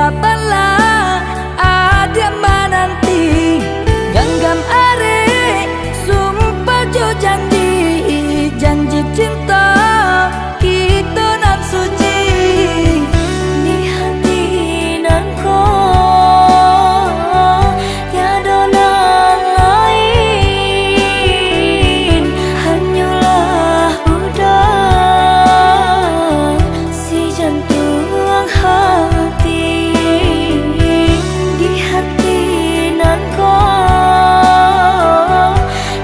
basa bala ada menanti genggam are sumpah jo janji janji cinta kita nan suci di hati nan ko tiada nan lain hanyalah udah si jantung hati di hati nan ko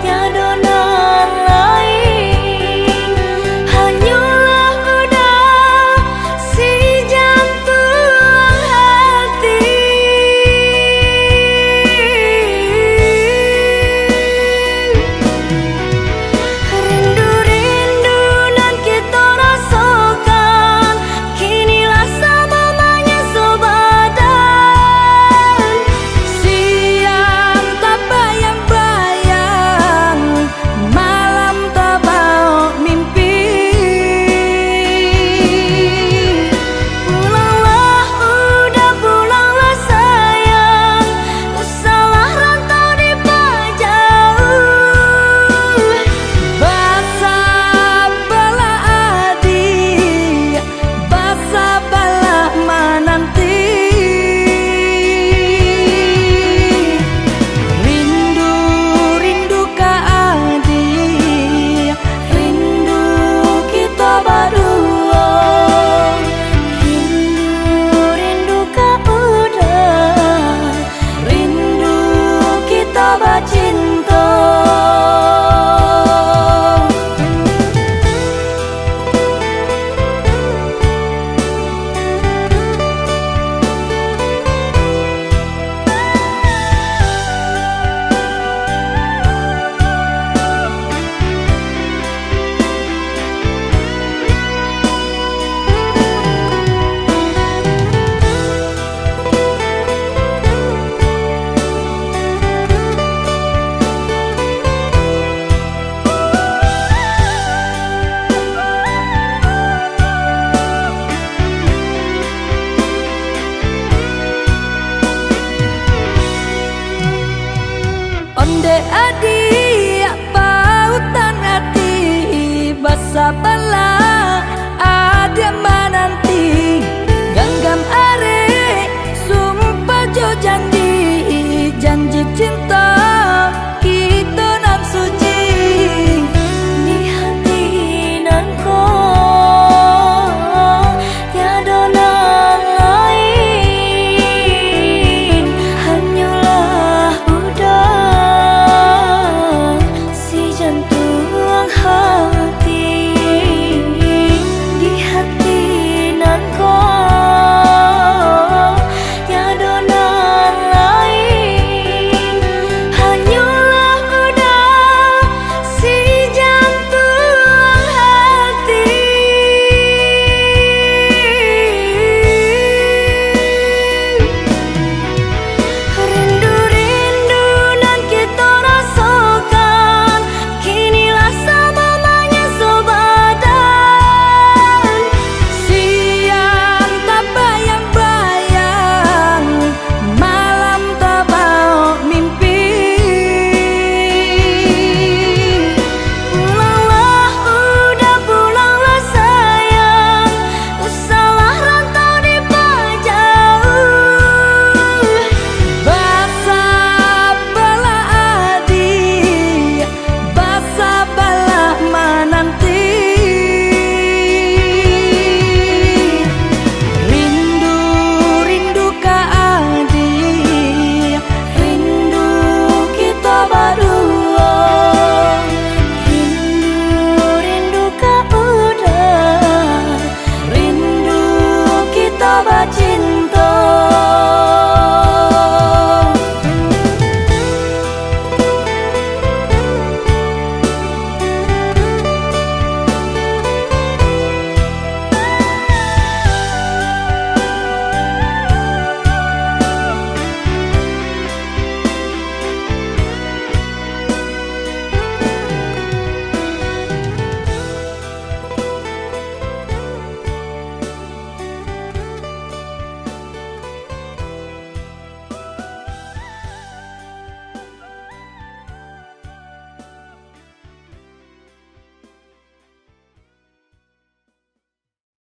tiada nan lain hanyalah udah si jantung hati. Rindu-rindu nan kita rasakan kinilah samanya sebadan siang tak bayang-bayang malam tak bau mimpi pulanglah udah pulanglah sayang salah rantau di pajauh basa bala adi basa bala menanti rindu rindu ka adi rindu kita berdua rindu rindu ka udah rindu kita bercinta. Onde adi pautan hati basa bala